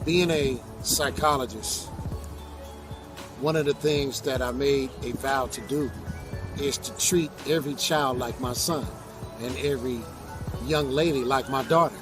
Being a psychologist, one of the things that I made a vow to do is to treat every child like my son and every young lady like my daughter.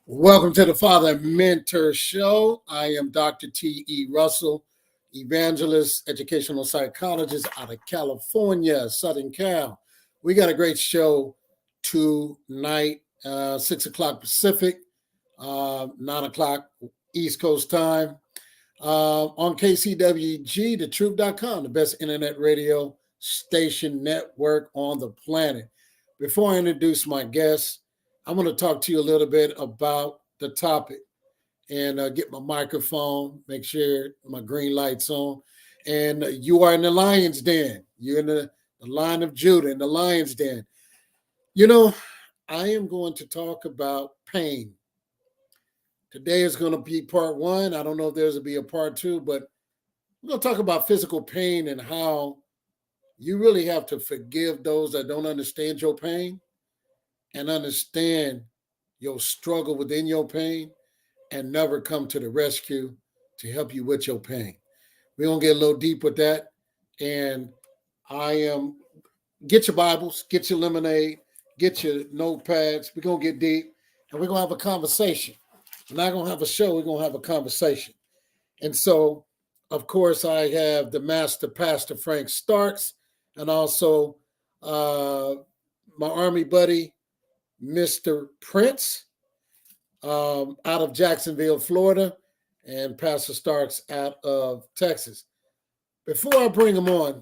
Welcome to the Father Mentor Show. I am Dr. T.E. Russell, evangelist, educational psychologist out of California, Southern Cal. We got a great show tonight, 6 o'clock Pacific, 9 o'clock East Coast time, on KCWG, thetruth.com, the best internet radio station network on the planet. Before I introduce my guests, I'm going to talk to you a little bit about the topic and get my microphone, make sure my green light's on. And you are in the lion's den. You're in the line of Judah, in the lion's den. You know, I am going to talk about pain. Today is going to be part one. I don't know if there's going to be a part two, but we're going to talk about physical pain and how you really have to forgive those that don't understand your pain and understand your struggle within your pain and never come to the rescue to help you with your pain. We're going to get a little deep with that. And get your Bibles, get your lemonade, get your notepads. We're going to get deep and we're going to have a conversation. We're not going to have a show. We're going to have a conversation. And so, of course, I have the Master Pastor Frank Starks and also my Army buddy, Mr. Prince, out of Jacksonville, Florida, and Pastor Starks out of Texas. Before I bring them on,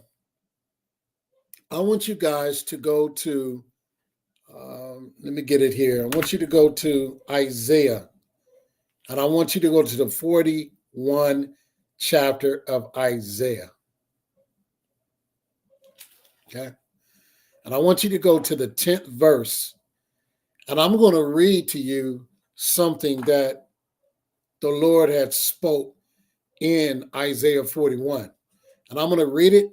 I want you guys to go to, let me get it here. I want you to go to Isaiah, and I want you to go to the 41 chapter of Isaiah. Okay? And I want you to go to the 10th verse. And I'm going to read to you something that the Lord had spoke in Isaiah 41. And I'm going to read it.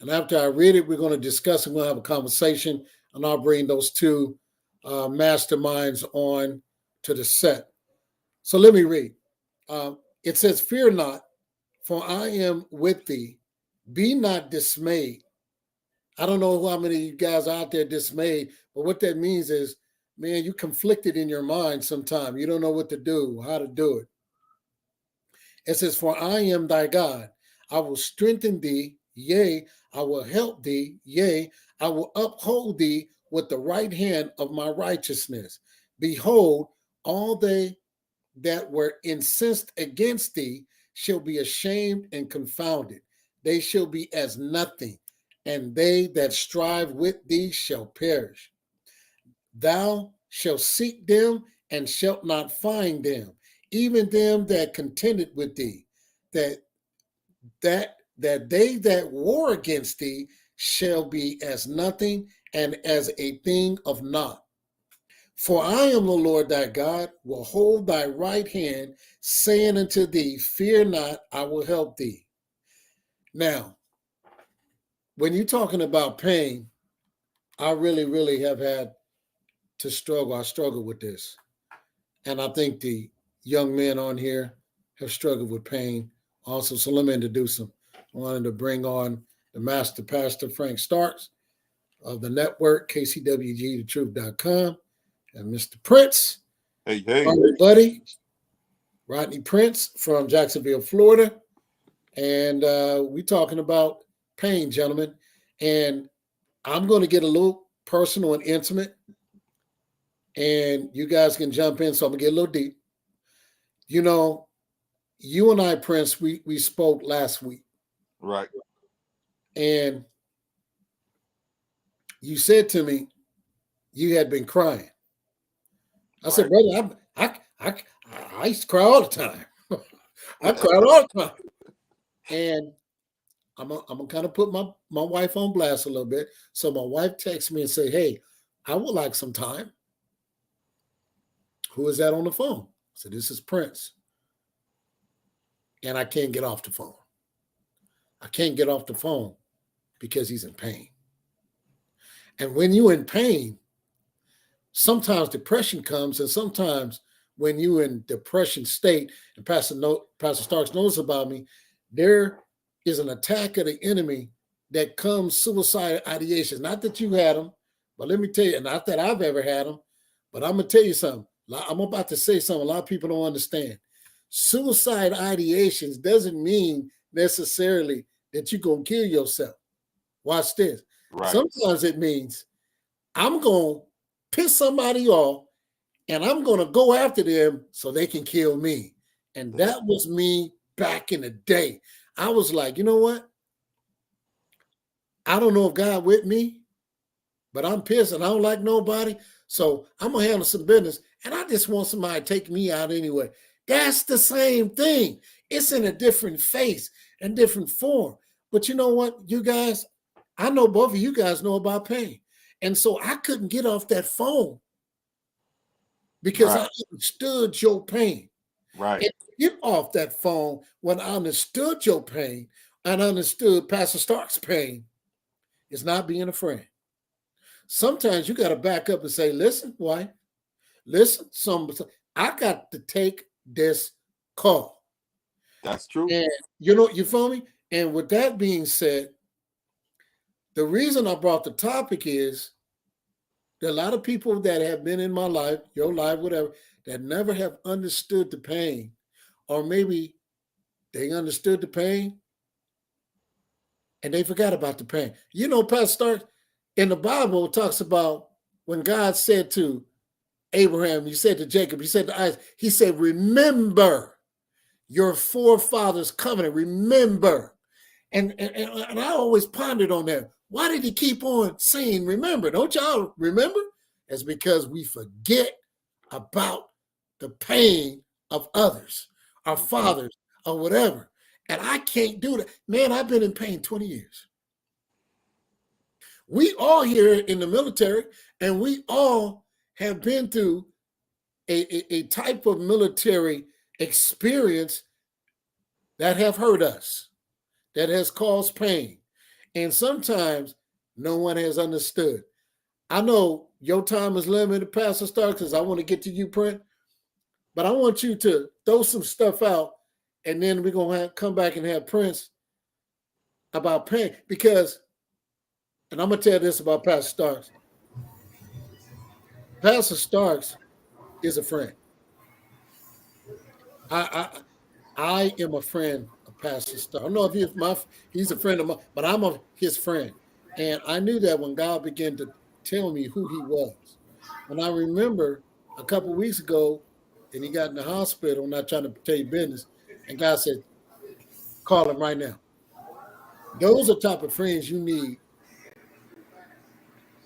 And after I read it, we're going to discuss and we'll have a conversation. And I'll bring those two masterminds on to the set. So let me read. It says, "Fear not, for I am with thee. Be not dismayed." I don't know how many of you guys are out there dismayed, but what that means is, man, you conflicted in your mind sometime. You don't know what to do, how to do it. It says, "For I am thy God. I will strengthen thee. Yea, I will help thee. Yea, I will uphold thee with the right hand of my righteousness. Behold, all they that were incensed against thee shall be ashamed and confounded. They shall be as nothing, and they that strive with thee shall perish. Thou shalt seek them and shalt not find them, even them that contended with thee, that they that war against thee shall be as nothing and as a thing of naught. For I am the Lord thy God, will hold thy right hand, saying unto thee, Fear not, I will help thee." Now, when you're talking about pain, I really have had to struggle. I struggle with this. And I think the young men on here have struggled with pain also. So let me introduce them. I wanted to bring on the Master Pastor Frank Starks of the network, KCWG, thetruth.com, and Mr. Prince, Hey. my buddy, Rodney Prince from Jacksonville, Florida. And we're talking about pain, gentlemen. And I'm going to get a little personal and intimate. And you guys can jump in, so I'm going to get a little deep. You know, you and I, Prince, we spoke last week. Right. And you said to me, you had been crying. I said, brother, I used to cry all the time. I cried all the time. And I'm gonna kind of put my wife on blast a little bit. So my wife texts me and say, "Hey, I would like some time." Who is that on the phone? I said, "This is Prince." And I can't get off the phone. I can't get off the phone because he's in pain. And when you're in pain, sometimes depression comes, and sometimes when you're in depression state, and Pastor Starks knows about me, there is an attack of the enemy that comes suicide ideations. Not that you had them, but let me tell you, not that I've ever had them, but I'm going to tell you something. I'm about to say something a lot of people don't understand. Suicide ideations doesn't mean necessarily that you're going to kill yourself. Watch this. Right. Sometimes it means I'm going to piss somebody off and I'm going to go after them so they can kill me. And that was me back in the day. I was like, you know what? I don't know if God with me, but I'm pissed and I don't like nobody. So I'm going to handle some business. And I just want somebody to take me out anyway. That's the same thing. It's in a different face and different form. But you know what, you guys? I know both of you guys know about pain. And so I couldn't get off that phone because I understood your pain. Right. And get off that phone when I understood your pain and understood Pastor Stark's pain is not being a friend. Sometimes you got to back up and say, listen, wife, listen, I got to take this call. That's true. And you feel me? And with that being said, the reason I brought the topic is there are a lot of people that have been in my life, your life, whatever, that never have understood the pain, or maybe they understood the pain and they forgot about the pain. You know, Pastor Stark, in the Bible, it talks about when God said to Abraham, he said to Jacob, he said to Isaac, he said, remember your forefathers' covenant, remember. And I always pondered on that. Why did he keep on saying, remember? Don't y'all remember? It's because we forget about the pain of others, our fathers, or whatever. And I can't do that. Man, I've been in pain 20 years. We all here in the military, and we all have been through a type of military experience that have hurt us, that has caused pain. And sometimes no one has understood. I know your time is limited, Pastor Stark, because I want to get to you, Brent. But I want you to throw some stuff out, and then we're going to come back and have Prince about pain. Because, and I'm going to tell this about Pastor Starks. Pastor Starks is a friend. I am a friend of Pastor Starks. I don't know if he's a friend of mine, but I'm his friend. And I knew that when God began to tell me who he was. And I remember a couple of weeks ago, and he got in the hospital, I'm not trying to tell you business, and God said, call him right now. Those are the type of friends you need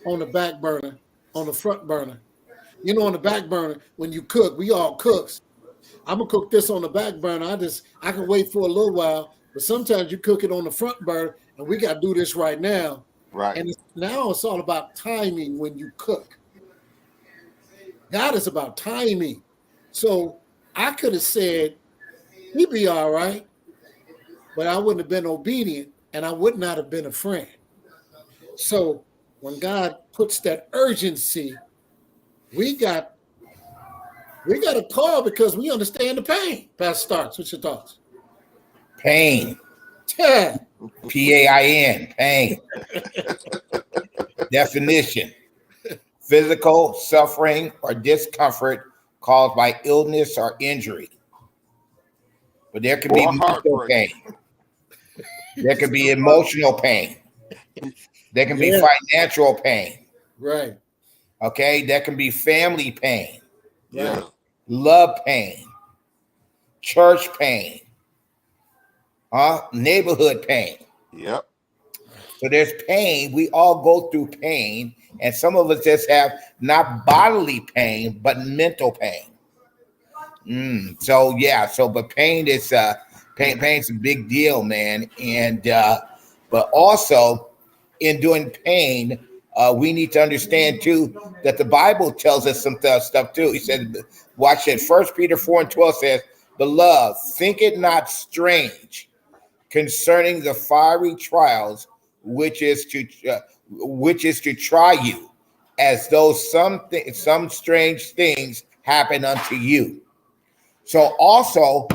on the back burner, on the front burner. You know, on the back burner, when you cook, we all cooks. I'm going to cook this on the back burner. I can wait for a little while, but sometimes you cook it on the front burner, and we got to do this right now. Right. And now it's all about timing when you cook. God is about timing. So I could have said, he'd be all right, but I wouldn't have been obedient, and I would not have been a friend. So when God puts that urgency, we got a call because we understand the pain. Pastor Starks, what's your thoughts? Pain. P-A-I-N, pain. Definition: physical suffering or discomfort caused by illness or injury. But there can be mental pain. There can be emotional pain. There can be financial pain. Right. Okay, there can be family pain. Yeah. Love pain. Church pain. Neighborhood pain. Yep. So there's pain. We all go through pain, and some of us just have not bodily pain, but mental pain. But pain is pain's a big deal, man. And But also in doing pain, we need to understand too that the Bible tells us some stuff too. He said, watch it. 1 Peter 4:12 says, "Beloved, think it not strange concerning the fiery trials which is to try you, as though some strange things happen unto you." So also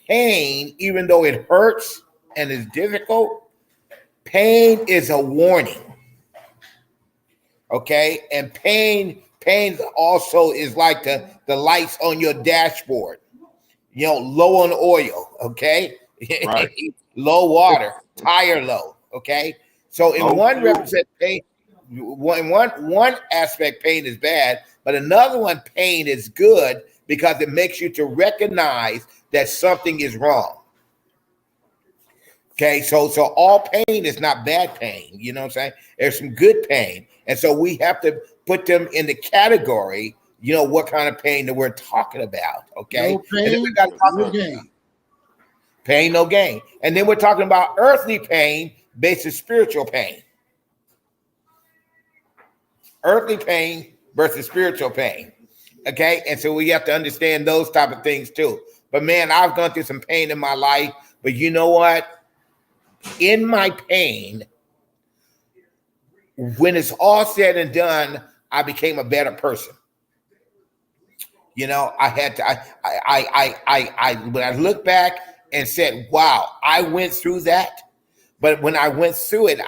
pain, even though it hurts and is difficult, pain is a warning. Okay, and pain also is like the lights on your dashboard. Low on oil. Okay, Right. low water, tire low. Okay, so in one representation, one aspect, pain is bad, but another one, pain is good because it makes you to recognize that something is wrong. Okay, so all pain is not bad pain. You know what I'm saying? There's some good pain. And so we have to put them in the category, what kind of pain that we're talking about. Okay. No pain, no gain. Pain, no gain. And then we're talking about earthly pain versus spiritual pain. Earthly pain versus spiritual pain. Okay. And so we have to understand those type of things too. But man, I've gone through some pain in my life. But you know what? In my pain, when it's all said and done, I became a better person. I had to. When I look back and said, "Wow, I went through that," but when I went through it,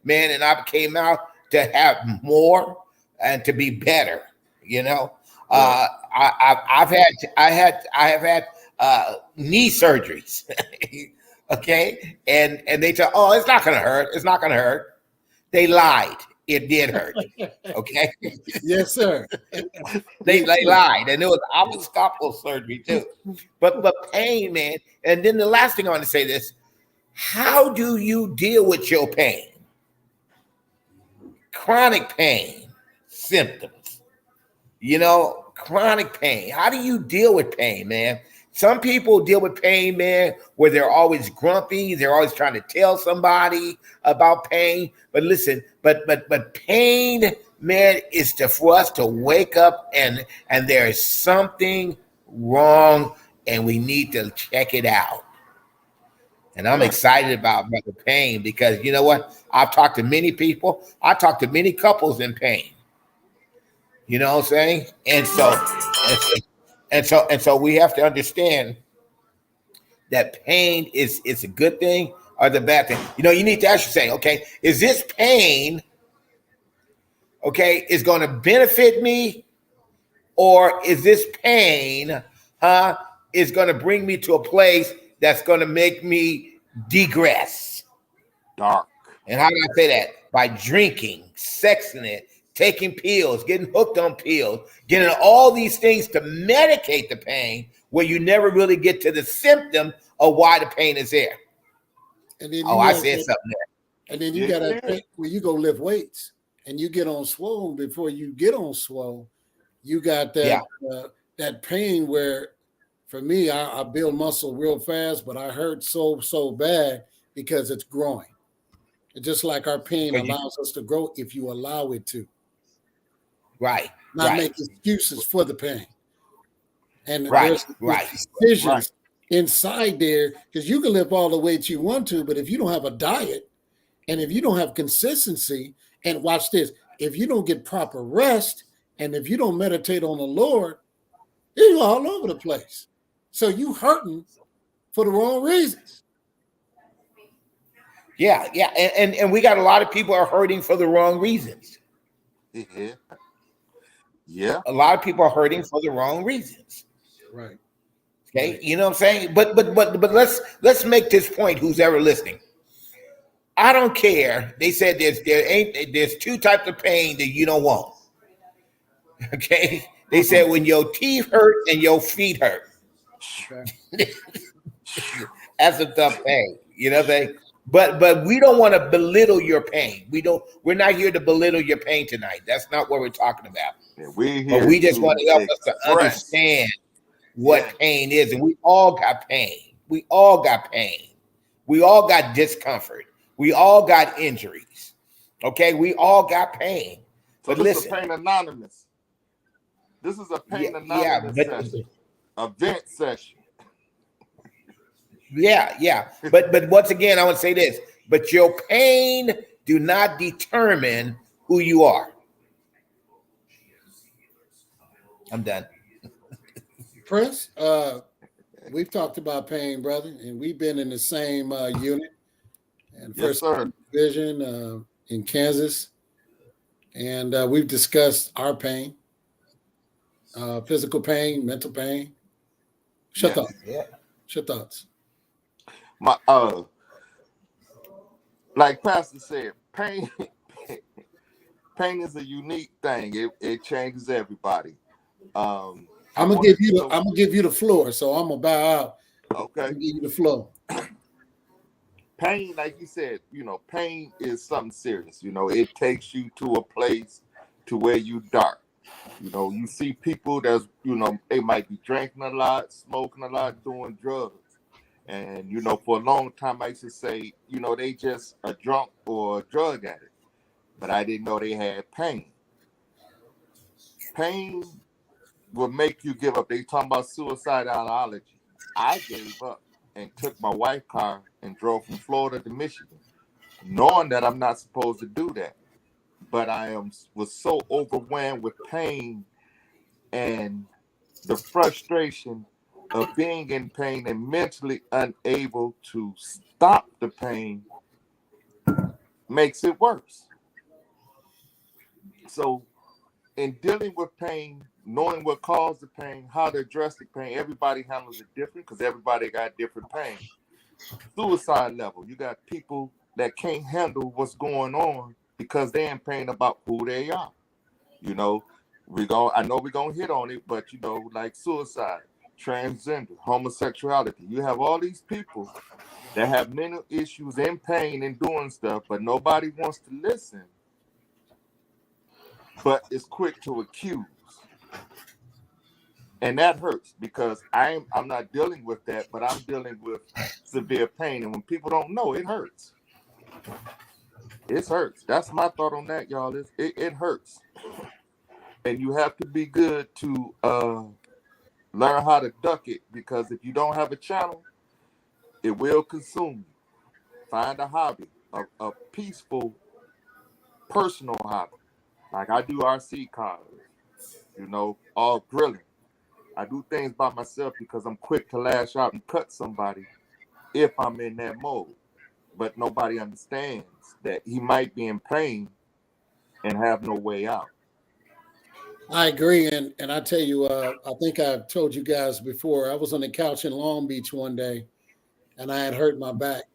man, and I came out to have more and to be better. I have had knee surgeries. Okay, and they tell, "Oh, it's not gonna hurt. It's not gonna hurt." They lied. It did hurt. Okay. Yes, sir. They lied, and it was obstacle surgery too. But pain, man. And then the last thing I want to say this: how do you deal with your pain? Chronic pain symptoms. Chronic pain. How do you deal with pain, man? Some people deal with pain, man, where they're always grumpy. They're always trying to tell somebody about pain. But listen, but pain, man, is for us to wake up and there is something wrong and we need to check it out. And I'm excited about the pain because you know what? I've talked to many people. I talked to many couples in pain. You know what I'm saying? And so we have to understand that pain is a good thing or the bad thing. You need to actually say, okay, is this pain, okay, is going to benefit me, or is this pain, is going to bring me to a place that's going to make me degress? Dark. And how do I say that? By drinking, sexing it, taking pills, getting hooked on pills, getting all these things to medicate the pain where you never really get to the symptom of why the pain is there. And then I said something there. And then you got that pain where you go lift weights and you get on swole. Before you get on swole, you got that that pain where, for me, I build muscle real fast, but I hurt so bad because it's growing. It's just like our pain allows us to grow if you allow it to. Right. Not make excuses for the pain. And there's decisions inside there, because you can lift all the weights you want to, but if you don't have a diet and if you don't have consistency, and watch this, if you don't get proper rest and if you don't meditate on the Lord, you're all over the place. So you hurting for the wrong reasons. Yeah. And we got a lot of people are hurting for the wrong reasons. Yeah. A lot of people are hurting for the wrong reasons. Right. Okay. You know what I'm saying? But let's make this point, who's ever listening. I don't care. They said there's two types of pain that you don't want. Okay. They said when your teeth hurt and your feet hurt. Okay. That's a tough pain. You know what I'm saying? But we don't want to belittle your pain. We're not here to belittle your pain tonight. That's not what we're talking about. Yeah, but we just want to help us to understand what pain is. And we all got pain. We all got pain. We all got discomfort. We all got injuries. Okay, we all got pain. So but this listen, is a Pain Anonymous. This is a Pain yeah, Anonymous but session. A vent session. yeah. But once again, I want to say this. But your pain do not determine who you are. I'm done. Prince, we've talked about pain, brother, and we've been in the same unit and Yes, first sir. division in Kansas, and we've discussed our pain, physical pain, mental pain. Shut up. Yeah. Your thoughts. My like Pastor said, pain is a unique thing. It changes everybody. I'm gonna give you the floor, so I'm gonna bow out. Okay. Give you the floor. Pain, like you said, pain is something serious. It takes you to a place to where you dark. You see people that's, they might be drinking a lot, smoking a lot, doing drugs. And, for a long time, I used to say, they just a drunk or a drug addict. But I didn't know they had pain. Pain will make you give up. They talking about suicidality. I gave up and took my wife's car and drove from Florida to Michigan, knowing that I'm not supposed to do that. But was so overwhelmed with pain and the frustration of being in pain and mentally unable to stop the pain makes it worse. So in dealing with pain, knowing what caused the pain, how to address the pain, everybody handles it different because everybody got different pain. Suicide level, you got people that can't handle what's going on because they're in pain about who they are. I know we're gonna hit on it, but like suicide, transgender, homosexuality. You have all these people that have mental issues and pain and doing stuff, but nobody wants to listen, but is quick to accuse. And that hurts because I'm not dealing with that, but I'm dealing with severe pain. And when people don't know, it hurts. It hurts. That's my thought on that, y'all. It hurts. And you have to be good to learn how to duck it, because if you don't have a channel, it will consume you. Find a hobby, a peaceful, personal hobby. Like I do RC cars, all grilling. I do things by myself because I'm quick to lash out and cut somebody if I'm in that mode. But nobody understands that he might be in pain and have no way out. I agree, and I tell you, I think I've told you guys before. I was on the couch in Long Beach one day, and I had hurt my back.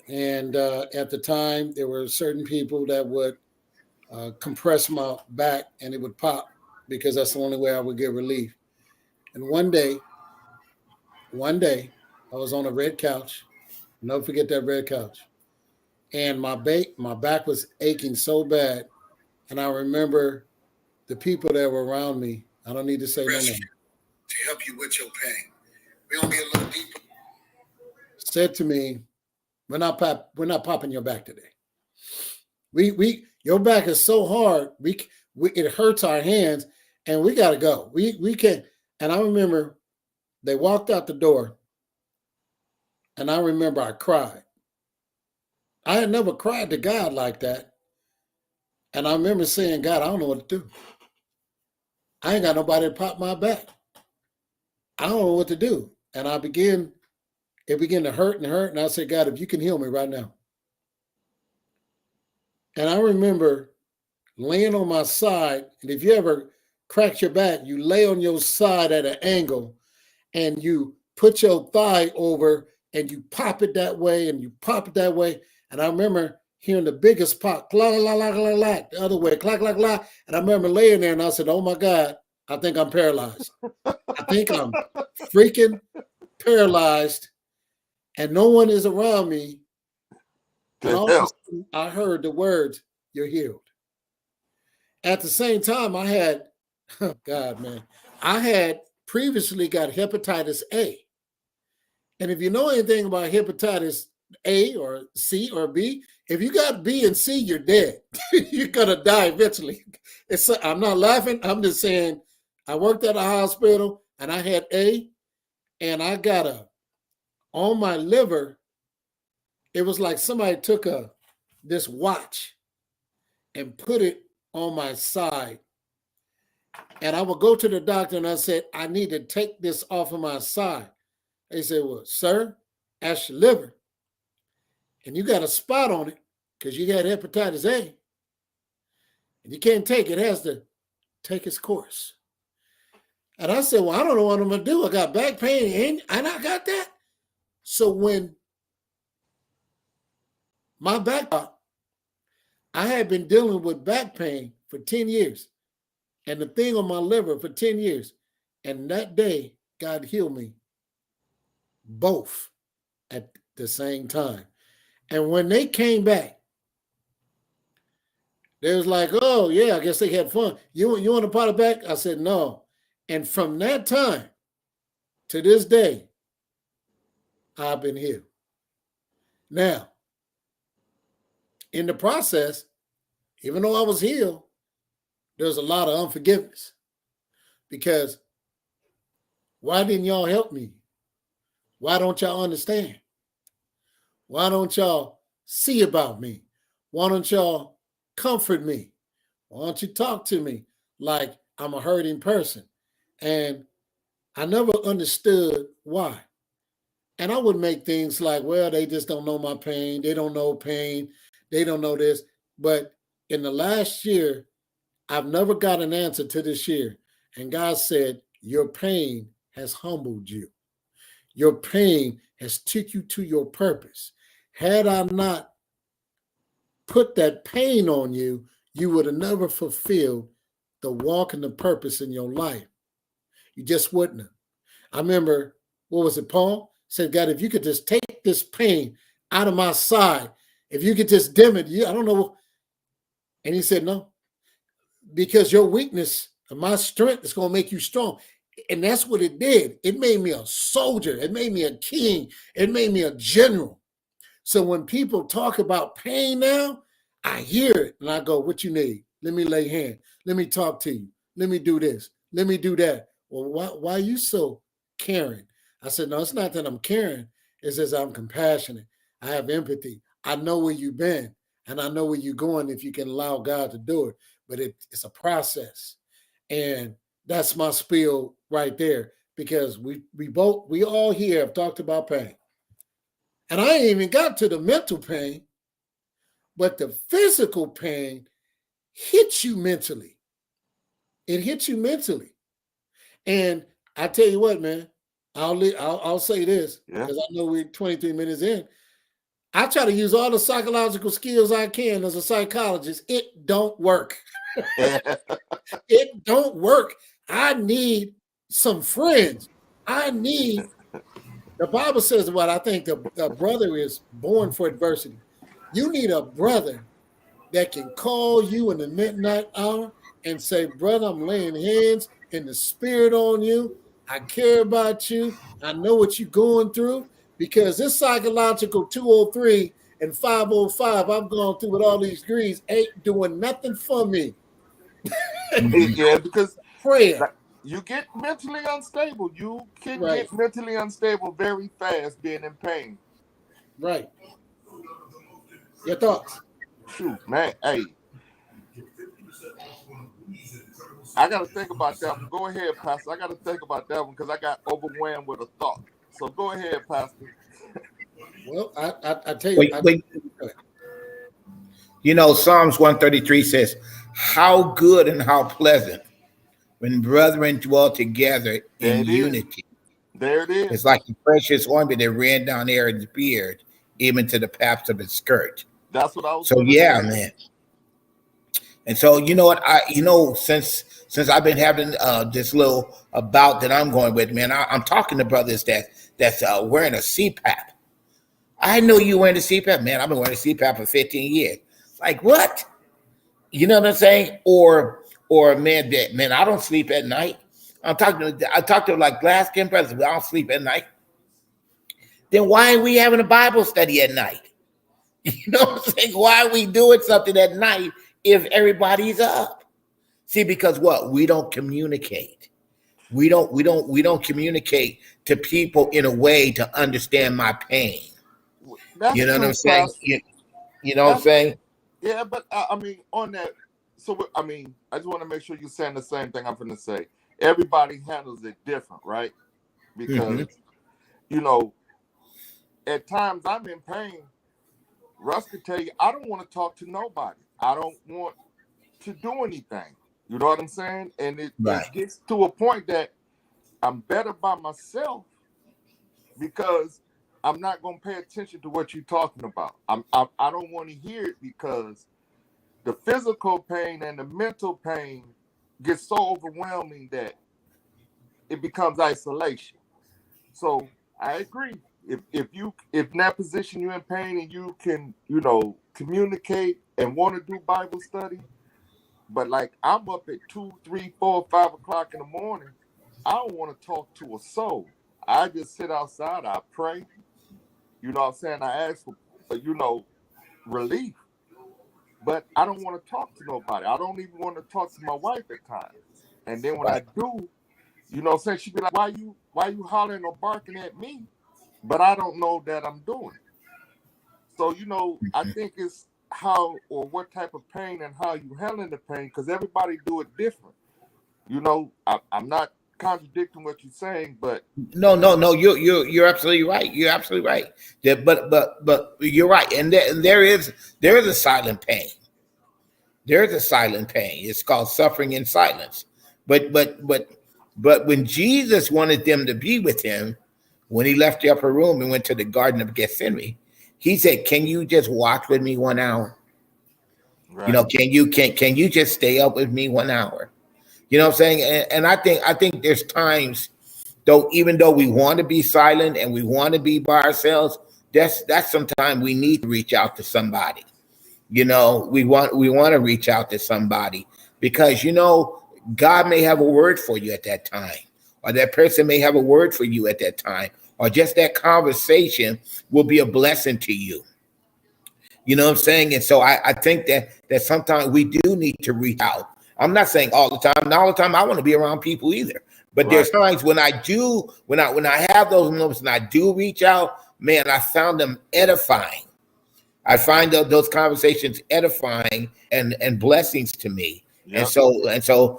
And at the time, there were certain people that would compress my back, and it would pop because that's the only way I would get relief. And one day, I was on a red couch. Never forget that red couch. And my back was aching so bad, and I remember the people that were around me. I don't need to say no name. To help you with your pain, we're gonna get a little deeper. Said to me, "We're not popping your back today. Your back is so hard. It hurts our hands, and we gotta go. We can't." And I remember they walked out the door, and I remember I cried. I had never cried to God like that, and I remember saying, "God, I don't know what to do. I ain't got nobody to pop my back. I don't know what to do." And it began to hurt and hurt. And I said, "God, if you can heal me right now." And I remember laying on my side. And if you ever cracked your back, you lay on your side at an angle and you put your thigh over and you pop it that way and you pop it that way. And I remember hearing the biggest pop, la la la la la, the other way, clack, clack, clack. And I remember laying there and I said, "Oh my God, I think I'm paralyzed. I think I'm freaking paralyzed, and no one is around me." And all of a sudden, I heard the words, "You're healed." At the same time, I had, oh God, man, I had previously got hepatitis A. And if you know anything about hepatitis A or C or B, If you got B and C, you're dead. You're gonna die eventually. I'm not laughing. I'm just saying. I worked at a hospital and I had A, and I got on my liver. It was like somebody took this watch and put it on my side. And I would go to the doctor and I said, I need to take this off of my side. They said, well, sir, that's your liver. And you got a spot on it because you got hepatitis A. And you can't take it. It has to take its course. And I said, well, I don't know what I'm going to do. I got back pain and I got that. So when my back, I had been dealing with back pain for 10 years and the thing on my liver for 10 years. And that day, God healed me both at the same time. And when they came back, they was like, oh, yeah, I guess they had fun. You want to pot it back? I said, no. And from that time to this day, I've been healed. Now, in the process, even though I was healed, there's a lot of unforgiveness. Because why didn't y'all help me? Why don't y'all understand? Why don't y'all see about me? Why don't y'all comfort me? Why don't you talk to me like I'm a hurting person? And I never understood why. And I would make things like, well, they just don't know my pain. They don't know pain. They don't know this. But in the last year, I've never got an answer to this year. And God said, your pain has humbled you. Your pain has took you to your purpose. Had I not put that pain on you, you would have never fulfilled the walk and the purpose in your life. You just wouldn't have. I remember, what was it, Paul? Said, God, if you could just take this pain out of my side, if you could just dim it, I don't know. And he said, no, because your weakness and my strength is going to make you strong. And that's what it did. It made me a soldier. It made me a king. It made me a general. So when people talk about pain now, I hear it and I go, what you need? Let me lay hand. Let me talk to you. Let me do this. Let me do that. Well, why are you so caring? I said, no, it's not that I'm caring. It's just I'm compassionate. I have empathy. I know where you've been and I know where you're going if you can allow God to do it. But it's a process. And that's my spiel right there, because we all here have talked about pain. And I ain't even got to the mental pain, but the physical pain hits you mentally. It hits you mentally. And I tell you what, man, I'll say this, because I know we're 23 minutes in. I try to use all the psychological skills I can as a psychologist. It don't work. It don't work. I need some friends. The Bible says what I think the brother is born for adversity. You need a brother that can call you in the midnight hour and say, brother, I'm laying hands in the spirit on you. I care about you. I know what you're going through, because this psychological 203 and 505 I've gone through with all these degrees ain't doing nothing for me. Yeah, because prayer. You get mentally unstable. You can get mentally unstable very fast being in pain. Right. Your thoughts? Shoot, man. Hey. I got to think about that one. Go ahead, Pastor. I got to think about that one because I got overwhelmed with a thought. So go ahead, Pastor. Well, I tell you. You know, Psalms 133 says, how good and how pleasant when brethren dwell together in unity. There it is. It's like the precious ointment that ran down Aaron's beard, even to the paps of his skirt. That's what I was. So yeah, man. And so you know what since I've been having this little bout that I'm going with, man, I'm talking to brothers that's wearing a CPAP. I know you wearing a CPAP, man. I've been wearing a CPAP for 15 years. Like what? You know what I'm saying? Or man, I don't sleep at night. I talk to like glass skin brothers. I don't sleep at night. Then why are we having a Bible study at night? You know what I'm saying? Why are we doing something at night if everybody's up? See, because what? We don't communicate. We don't communicate to people in a way to understand my pain. That's You know what I'm true, saying? Pastor. You know what I'm That's saying? Yeah, but I mean, on that. So I mean, I just want to make sure you're saying the same thing I'm going to say. Everybody handles it different, right? Mm-hmm. Because you know, at times I'm in pain. Russ could tell you, I don't want to talk to nobody. I don't want to do anything. You know what I'm saying? And it Right. gets to a point that I'm better by myself because I'm not going to pay attention to what you're talking about. I don't want to hear it because the physical pain and the mental pain gets so overwhelming that it becomes isolation. So I agree. If in that position you're in pain and you can, communicate and want to do Bible study, but like I'm up at 2, 3, 4, 5 o'clock in the morning, I don't want to talk to a soul. I just sit outside, I pray, you know what I'm saying? I ask for relief, but I don't want to talk to nobody. I don't even want to talk to my wife at times. And then when Right. I do, saying she'd be like, why you hollering or barking at me? But I don't know that I'm doing it. So, I think it's how or what type of pain and how you handling the pain, because everybody do it different. I'm not contradicting what you're saying, but No. You're absolutely right. You're absolutely right. But you're right. And there is a silent pain. There is a silent pain. It's called suffering in silence. But when Jesus wanted them to be with him, when he left the upper room and went to the Garden of Gethsemane, he said, "Can you just watch with me 1 hour? right. Can you just stay up with me 1 hour?" You know what I'm saying? And I think there's times though, even though we want to be silent and we want to be by ourselves, that's sometimes we need to reach out to somebody. We want to reach out to somebody because God may have a word for you at that time, or that person may have a word for you at that time, or just that conversation will be a blessing to you. You know what I'm saying? And so I think that sometimes we do need to reach out. I'm not saying all the time. Not all the time I want to be around people either. But Right. there's times when I do, when I have those moments and I do reach out, man, I found them edifying. I find those conversations edifying and blessings to me. And Yep.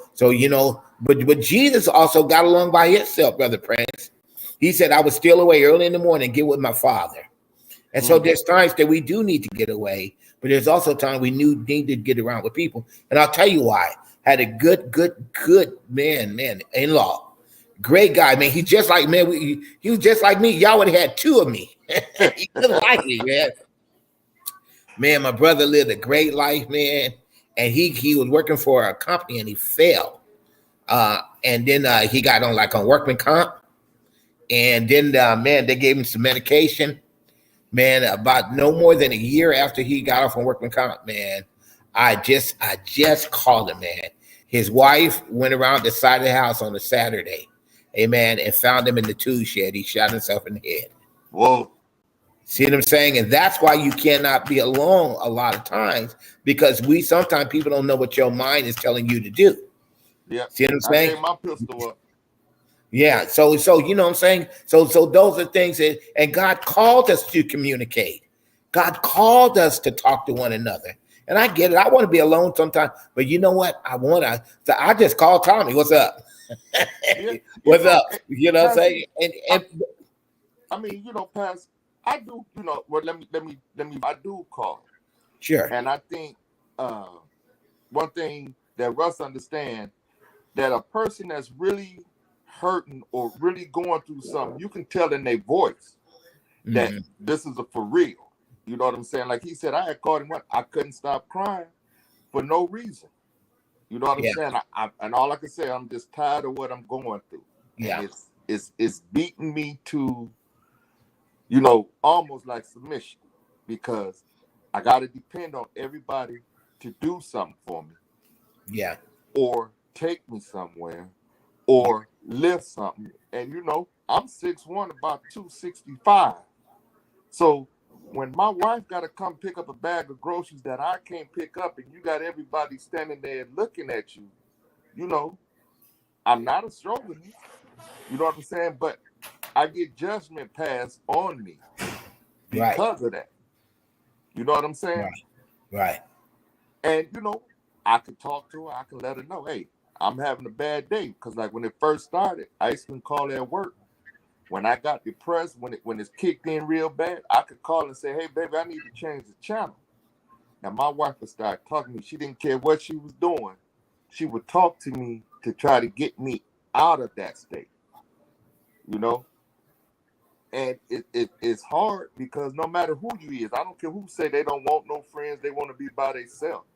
but Jesus also got along by himself, Brother Prince. He said, I would steal away early in the morning and get with my Father. And so Mm-hmm. there's times that we do need to get away, but there's also time we need to get around with people. And I'll tell you why. Had a good man, in-law. Great guy, man. He's just like, man, he was just like me. Y'all would have had two of me. He couldn't like me, man. Man, my brother lived a great life, man. And he was working for a company and he failed. And then he got on workman comp. And then man, they gave him some medication. Man, about no more than a year after he got off on workman comp, man, I just called him, man. His wife went around the side of the house on a Saturday, amen, and found him in the tool shed. He shot himself in the head. Whoa. See what I'm saying? And that's why you cannot be alone a lot of times, because sometimes people don't know what your mind is telling you to do. Yep. See what I'm I saying? gave my pistol up. Yeah. So you know what I'm saying? So those are things and God called us to communicate. God called us to talk to one another. And I get it. I want to be alone sometimes, but you know what? So I just called Tommy. What's up? Yeah. What's up? You know what I'm Pastor, saying? And I mean, Pastor, I do, well, I do call. sure. And I think one thing that Russ understand, that a person that's really hurting or really going through something, you can tell in their voice that Mm-hmm. this is for real. You know what I'm saying? Like he said, I had called him up. I couldn't stop crying for no reason. You know what I'm Yeah. saying? And all I can say, I'm just tired of what I'm going through, and Yeah. it's beating me to, almost like submission, because I got to depend on everybody to do something for me, Yeah. or take me somewhere, or lift something. And I'm 6'1", about 265. So when my wife got to come pick up a bag of groceries that I can't pick up, and you got everybody standing there looking at you, you know, I'm not a chauvinist, you know what I'm saying? But I get judgment passed on me because of that. You know what I'm saying? Right. And, you know, I could talk to her. I can let her know, hey, I'm having a bad day. Because, like, when it first started, I used to call her at work. When I got depressed, when it's kicked in real bad, I could call and say, hey, baby, I need to change the channel. And my wife would start talking to me. She didn't care what she was doing. She would talk to me to try to get me out of that state, you know? And it's hard because no matter who you is, I don't care who say they don't want no friends, they want to be by themselves.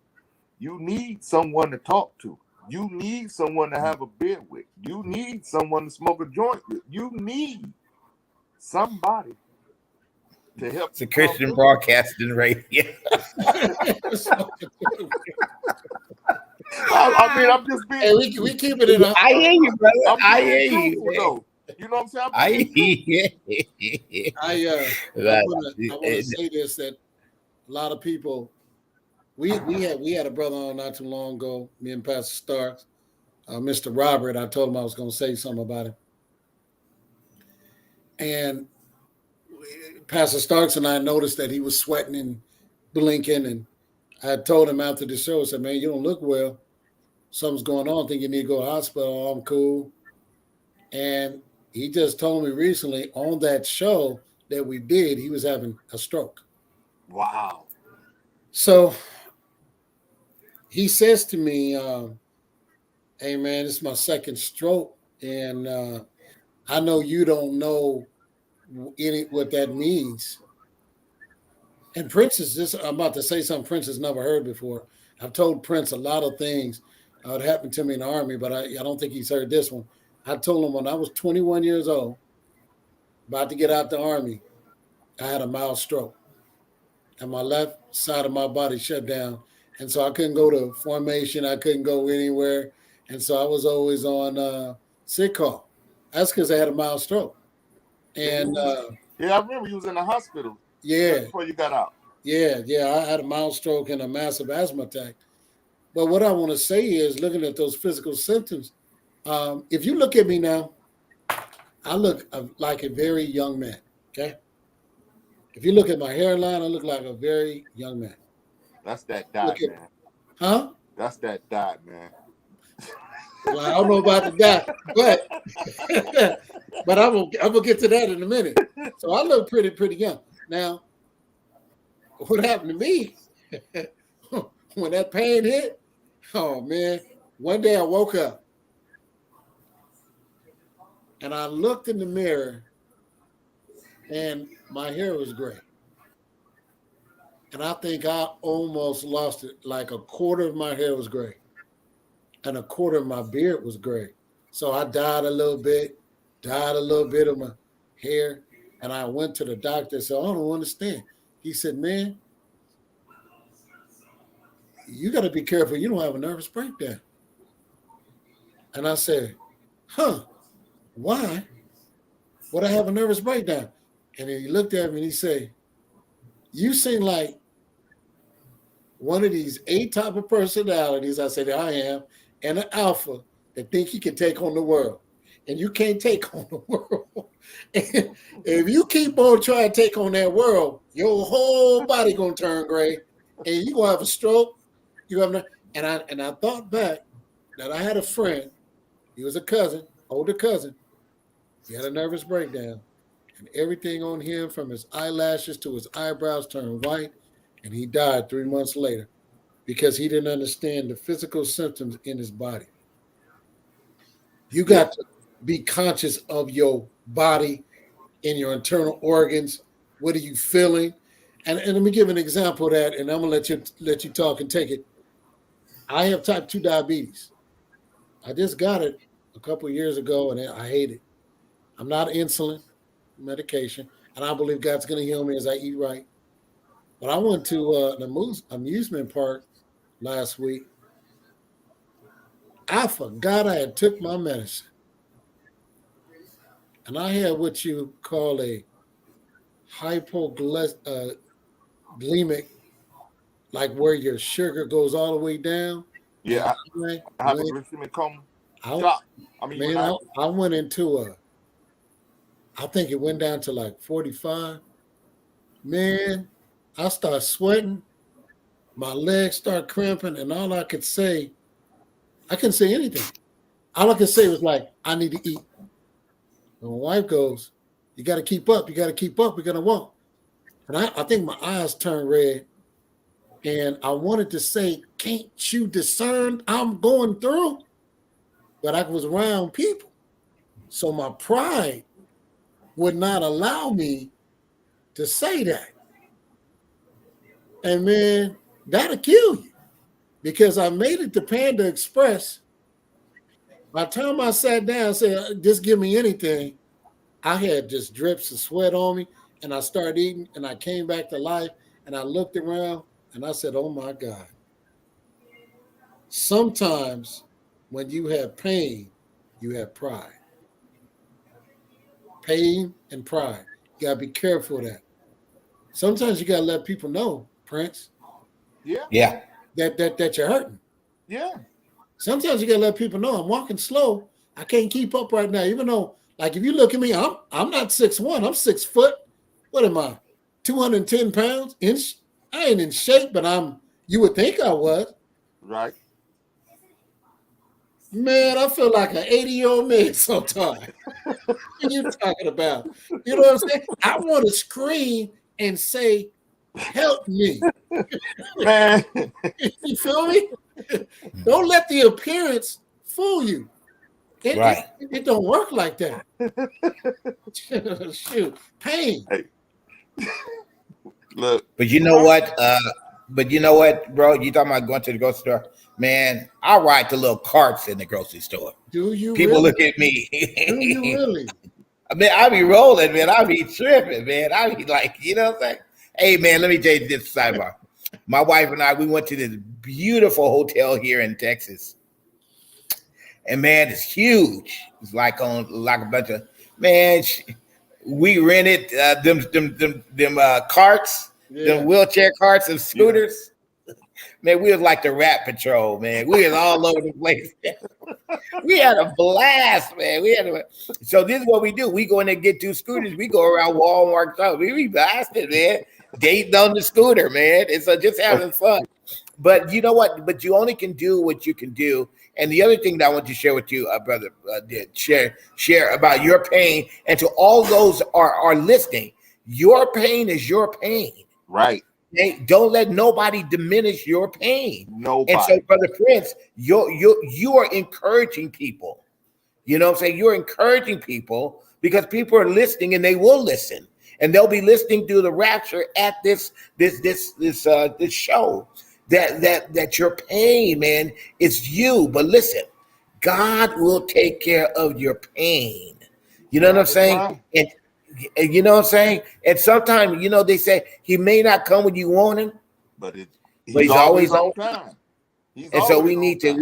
You need someone to talk to. You need someone to have a beer with. You need someone to smoke a joint with. You need somebody to help. It's a Christian broadcasting radio. I mean, I'm just being. Hey, we keep it in. I hear you, brother. I hear you. Though. You know what I'm saying? I want to say this, that a lot of people. We had a brother on not too long ago. Me and Pastor Starks, Mr. Robert. I told him I was going to say something about him, and Pastor Starks and I noticed that he was sweating and blinking, and I told him after the show, I said, man, you don't look well. Something's going on. I think you need to go to the hospital. Oh, I'm cool. And he just told me recently on that show that we did, he was having a stroke. Wow. So he says to me, hey, man, it's my second stroke. And I know you don't know what that means. And Prince I'm about to say something Prince has never heard before. I've told Prince a lot of things that happened to me in the Army, but I don't think he's heard this one. I told him when I was 21 years old, about to get out the Army, I had a mild stroke. And my left side of my body shut down. And so I couldn't go to formation. I couldn't go anywhere. And so I was always on sick call. That's because I had a mild stroke. And yeah, I remember you was in the hospital. Yeah. Before you got out. Yeah. I had a mild stroke and a massive asthma attack. But what I want to say is, looking at those physical symptoms, if you look at me now, I look like a very young man, okay? If you look at my hairline, I look like a very young man. That's that dot, man. Huh? That's that dot, man. Well, I don't know about the dot, but I'm gonna get to that in a minute. So I look pretty young. Now, what happened to me when that pain hit? Oh man! One day I woke up and I looked in the mirror, and my hair was gray. And I think I almost lost it. Like a quarter of my hair was gray. And a quarter of my beard was gray. So I dyed a little bit of my hair. And I went to the doctor and said, I don't understand. He said, man, you got to be careful. You don't have a nervous breakdown. And I said, why would I have a nervous breakdown? And then he looked at me and he said, you seem like one of these A type of personalities, I said, I am, and an alpha that think he can take on the world. And you can't take on the world. And if you keep on trying to take on that world, your whole body gonna turn gray, and you're gonna have a stroke. And I thought back that I had a friend, he was a cousin, older cousin. He had a nervous breakdown, and everything on him from his eyelashes to his eyebrows turned white, and he died 3 months later because he didn't understand the physical symptoms in his body. You got to be conscious of your body and your internal organs. What are you feeling? And let me give an example of that, and I'm gonna let you talk and take it. I have type 2 diabetes. I just got it a couple of years ago, and I hate it. I'm not insulin medication, and I believe God's going to heal me as I eat right. But I went to an amusement park last week. I forgot I had took my medicine. And I had what you call a hypoglycemic, like where your sugar goes all the way down. Yeah, And hypoglycemic coma. I, Shock. I mean, man, I went into I think it went down to like 45. Man, I start sweating. My legs start cramping, and all I could say, I couldn't say anything. All I could say was like, I need to eat. And my wife goes, you got to keep up. You got to keep up. We're going to walk. And I think my eyes turned red. And I wanted to say, can't you discern I'm going through? But I was around people. So my pride would not allow me to say that. And man, that'll kill you. Because I made it to Panda Express. By the time I sat down and said, just give me anything, I had just drips of sweat on me. And I started eating and I came back to life. And I looked around and I said, oh my God. Sometimes when you have pain, you have pride. Pain and pride. You got to be careful of that. Sometimes you got to let people know, Prince. Yeah. That you're hurting. Yeah. Sometimes you got to let people know I'm walking slow. I can't keep up right now. Even though, like, if you look at me, I'm not 6'1". I'm 6 foot. What am I? 210 pounds? I ain't in shape, but you would think I was. Right. Man, I feel like an 80-year-old man sometimes. What are you talking about? You know what I'm saying? I want to scream and say, help me. Man. You feel me? Don't let the appearance fool you. It don't work like that. Shoot. Pain. Hey. Look. But you know what? Bro? You talking about going to the grocery store? Man, I ride the little carts in the grocery store. Do you People really? look at me. Do you really? I mean, I be rolling, man. I be tripping, man. I be like, you know what I'm saying? Hey, man, let me tell you this sidebar. My wife and I, we went to this beautiful hotel here in Texas. And man, it's huge. It's like a bunch of, man, we rented them carts, them wheelchair carts and scooters. Yeah. Man, we was like the Rat Patrol, man. We was all over the place. We had a blast, man. So this is what we do. We go in and get 2 scooters. We go around Walmart. We be blasted, man. Dating on the scooter, man. It's just having fun. But you know what? But you only can do what you can do. And the other thing that I want to share with you, brother, share about your pain, and to all those are listening, your pain is your pain. Right. Don't let nobody diminish your pain. Nobody. And so, Brother Prince, you are encouraging people. You know what I'm saying? You're encouraging people because people are listening and they will listen. And they'll be listening to the rapture at this show. That your pain, man, it's you. But listen, God will take care of your pain. You know what I'm saying? And you know what I'm saying? And sometimes, they say he may not come when you want him, but he's always on time. And so we need to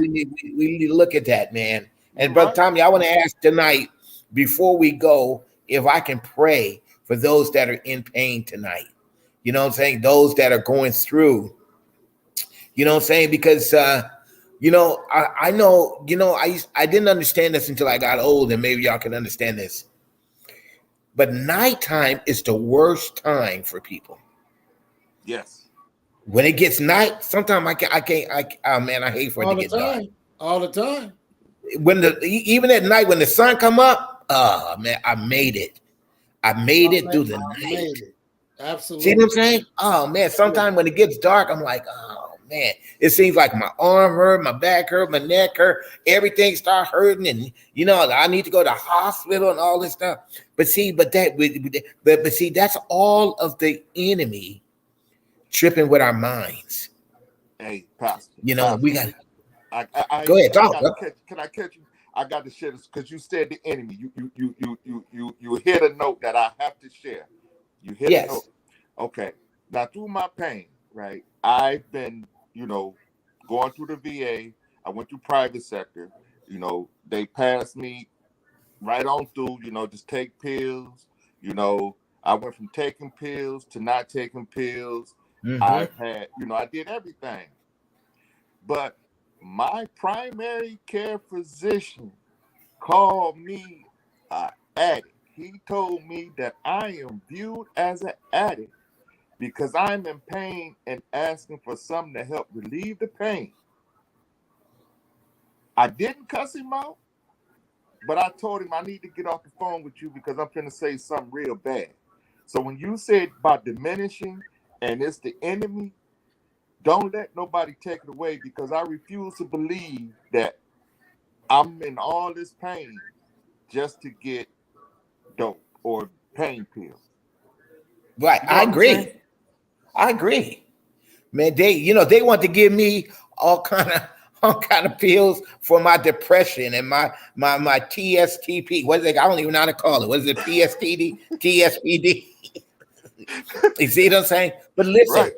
look at that, man. And Brother Tommy, I want to ask tonight, before we go, if I can pray for those that are in pain tonight. You know what I'm saying? Those that are going through. You know what I'm saying? Because I know, I didn't understand this until I got old, and maybe y'all can understand this. But nighttime is the worst time for people. Yes. When it gets night, sometimes I can't. Oh man, I hate for it to get dark. All the time. Even at night when the sun come up, oh man, I made it. I made it through the night. Absolutely. See what I'm saying? Oh man, sometimes when it gets dark, I'm like, oh man, it seems like my arm hurt, my back hurt, my neck hurt, everything start hurting, and I need to go to the hospital and all this stuff. But see, that's all of the enemy tripping with our minds. Hey, Pastor. We got. I go ahead, talk. Can I catch you? I got to share this because you said the enemy. You hit a note that I have to share. You hit a note. Okay. Now through my pain, right? I've been, going through the VA. I went through private sector. They passed me right on through. Just take pills. I went from taking pills to not taking pills. Mm-hmm. I've had, I did everything. But my primary care physician called me an addict. He told me that I am viewed as an addict because I'm in pain and asking for something to help relieve the pain. I didn't cuss him out, but I told him I need to get off the phone with you because I'm finna say something real bad. So when you said about diminishing and it's the enemy, don't let nobody take it away, because I refuse to believe that I'm in all this pain just to get dope or pain pills. Right. You know I what I'm saying? agree. I agree. Man, they want to give me all kind of pills for my depression and my TSTP. What is it? I don't even know how to call it. What is it? PSTD, TSPD. You see what I'm saying? But listen, Right.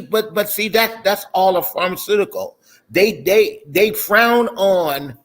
but see that's all a pharmaceutical. They frown on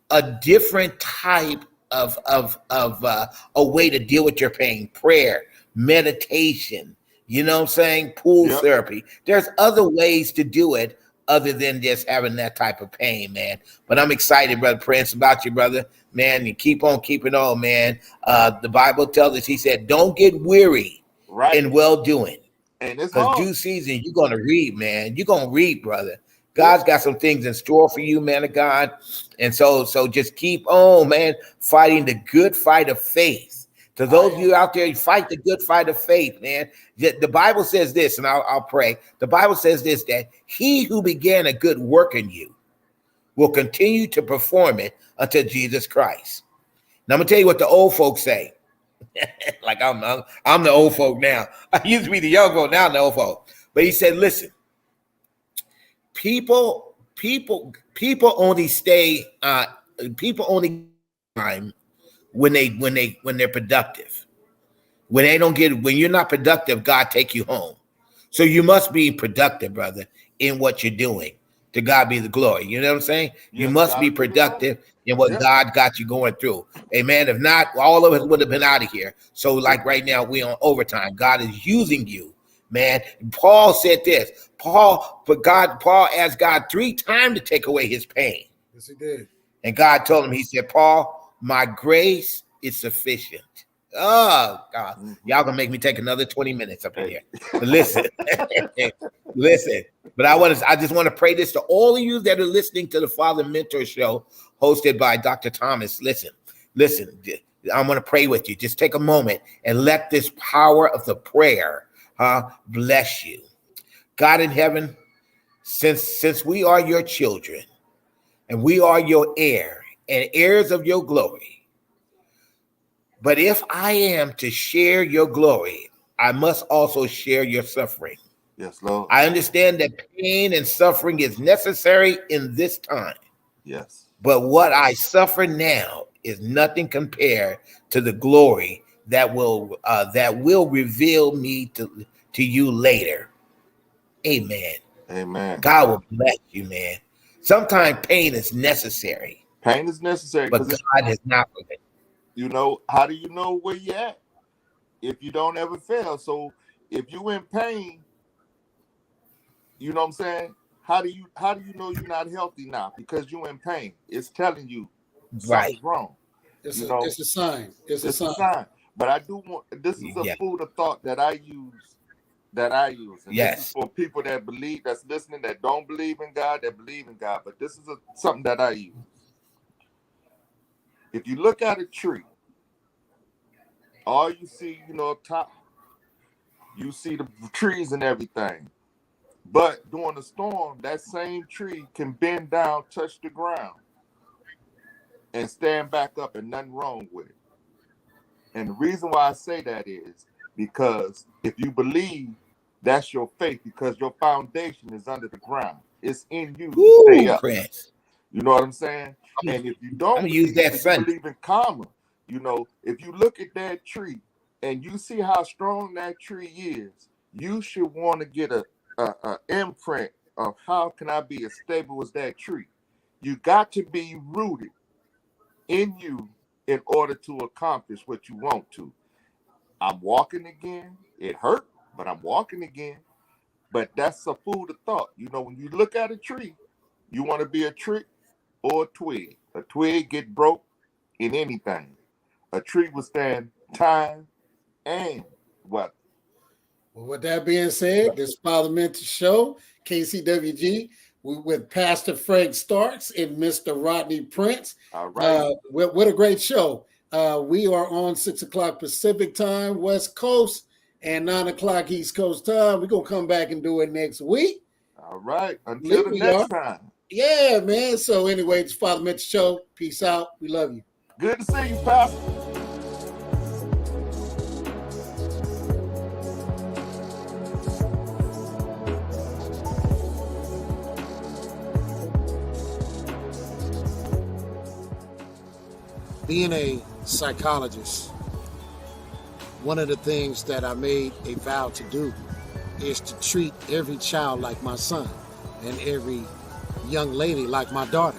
a different type of a way to deal with your pain: prayer, meditation, you know what I'm saying, pool Yep. therapy. There's other ways to do it other than just having that type of pain, man. But I'm excited, Brother Prince, about you, brother, man. You keep on keeping on, man. The Bible tells us, he said, don't get weary Right. in well doing, And it's because hard. due season you're gonna reap, man. You're gonna reap, brother. God's got some things in store for you, man of God. And so just keep on, man, fighting the good fight of faith. To those of you out there, you fight the good fight of faith, man. The Bible says this, and I'll pray. The Bible says this, that he who began a good work in you will continue to perform it until Jesus Christ. Now I'm gonna tell you what the old folks say. Like I'm the old folk now. I used to be the young folk, now I'm the old folk. But he said, listen, people only stay people only time when they're productive. When you're not productive, God take you home. So you must be productive, brother, in what you're doing. To God be the glory. You know what I'm saying? You Yes, must gotta be be the productive in what Yep. God got you going through. Amen. If not, all of us would have been out of here. So like right now, we on overtime. God is using you, man. Paul said this. Paul asked God 3 times to take away his pain. Yes, he did. And God told him, he said, Paul, my grace is sufficient. Oh, God. Mhm. Y'all gonna make me take another 20 minutes up in Hey. here. But listen, listen. But I just want to pray this to all of you that are listening to the Father Mentor Show hosted by Dr. Thomas. Listen. I'm going to pray with you. Just take a moment and let this power of the prayer bless you. God in heaven, since we are your children and we are your heir and heirs of your glory, but if I am to share your glory, I must also share your suffering. Yes, Lord. I understand that pain and suffering is necessary in this time. Yes. But what I suffer now is nothing compared to the glory that will reveal me to you later. Amen. Amen. God will bless you, man. Sometimes pain is necessary, Pain is necessary but because God has not. how do you know where you're at if you don't ever fail? So if you in pain, you know what I'm saying? How do you know you're not healthy now? Because you're in pain. It's telling you Right. something's wrong. It's You a know, it's a sign. It's a it's a sign. sign. But I do want, this is a Yeah. food of thought that I use. And this is Yes. for people that believe, that's listening, that don't believe in God, that believe in God. But this is something that I use. If you look at a tree, all you see, up top, you see the trees and everything. But during a storm, that same tree can bend down, touch the ground, and stand back up, and nothing wrong with it. And the reason why I say that is because if you believe, that's your faith, because your foundation is under the ground. It's in you to stay Woo, up. Prince. You know what I'm saying? And if you don't I'm gonna use believe, that if you Sunday. believe in karma, if you look at that tree and you see how strong that tree is, you should want to get a imprint of how can I be as stable as that tree. You got to be rooted in you in order to accomplish what you want to. I'm walking again. It hurt, but I'm walking again. But that's a food of thought. You know, when you look at a tree, you want to be a tree or a twig. A twig get broke in anything. A tree will stand time and weather. Well, with that being said, this Parliamentary Show, KCWG, with Pastor Frank Starks and Mr. Rodney Prince. All right. What a great show. We are on 6 o'clock Pacific time, West Coast, and 9 o'clock East Coast time. We're going to come back and do it next week. All right. Until the next time. Yeah, man. So anyway, it's Parliamentary Show. Peace out. We love you. Good to see you, Pastor. Being a psychologist, one of the things that I made a vow to do is to treat every child like my son and every young lady like my daughter.